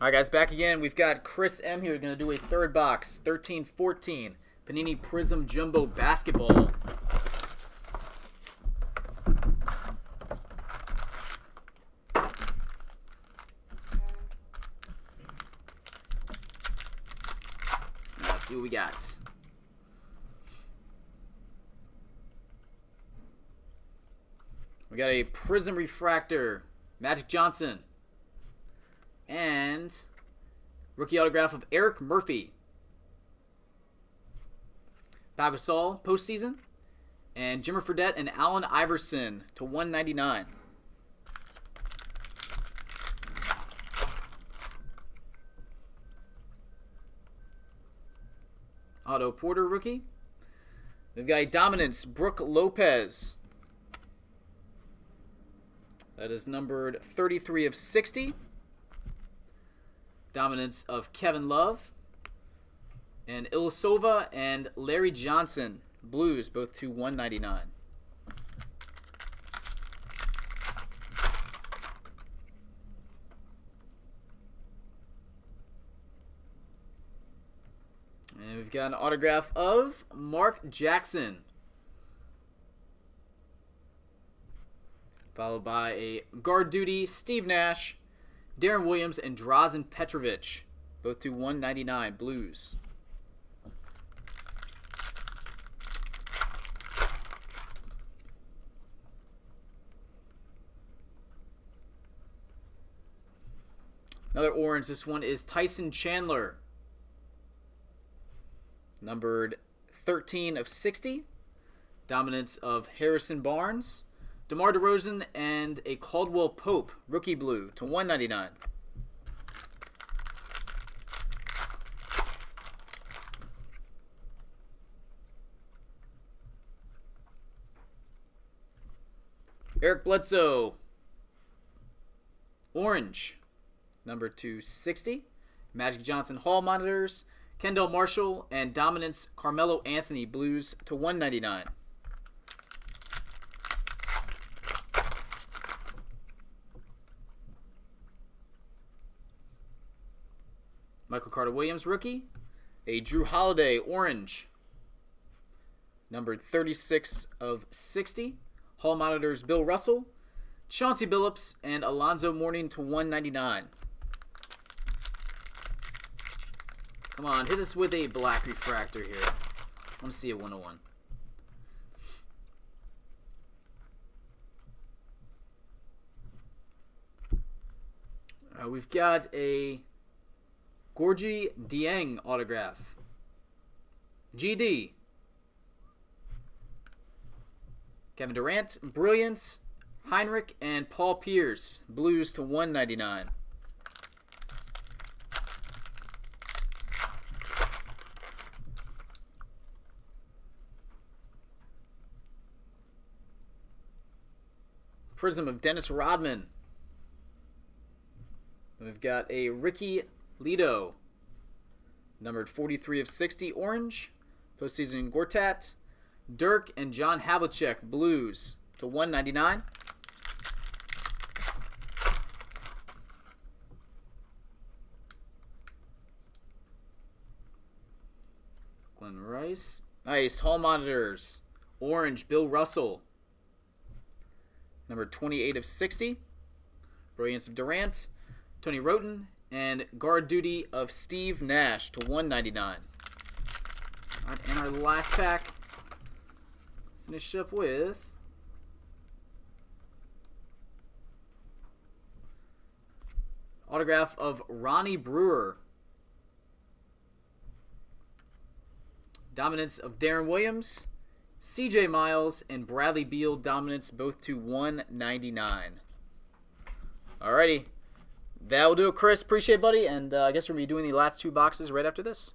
All right, guys, back again. We've got Chris M here. We're going to do a third box, 13-14, Panini Prizm Jumbo Basketball. Let's see what we got. We got a Prizm Refractor, Magic Johnson. And rookie autograph of Eric Murphy. Pau Gasol, postseason. And Jimmer Fredette and Allen Iverson to 199. Otto Porter, rookie. We've got a Dominance, Brooke Lopez. That is numbered 33 of 60. Dominance of Kevin Love. And Ilyasova and Larry Johnson, Blues, both to 199. And we've got an autograph of Mark Jackson. Followed by a guard duty, Steve Nash, Darren Williams, and Drazen Petrovic, both to 199, Blues. Another orange. This one is Tyson Chandler, numbered 13 of 60. Dominance of Harrison Barnes, DeMar DeRozan, and a Caldwell Pope, rookie blue, to 199. Eric Bledsoe, orange, number 260. Magic Johnson Hall monitors, Kendall Marshall, and Dominance Carmelo Anthony, Blues, to 199. Michael Carter-Williams, rookie. A Drew Holiday, orange, numbered 36 of 60. Hall monitors Bill Russell, Chauncey Billups, and Alonzo Mourning to 199. Come on, hit us with a black refractor here. I want to see a 101. We've got a Gorgui Dieng autograph. GD. Kevin Durant, Brilliance, Heinrich, and Paul Pierce, Blues, to 199. Prizm of Dennis Rodman. We've got a Ricky Leto, numbered 43 of 60, orange. Postseason Gortat, Dirk, and John Havlicek, Blues, to 199. Glenn Rice. Nice. Hall monitors, orange, Bill Russell, number 28 of 60. Brilliance of Durant, Tony Roten, and guard duty of Steve Nash to 199. And our last pack, finish up with autograph of Ronnie Brewer. Dominance of Darren Williams, CJ Miles, and Bradley Beal, dominance, both to 199. Alrighty. That'll do it, Chris. Appreciate it, buddy. And I guess we're going to be doing the last two boxes right after this.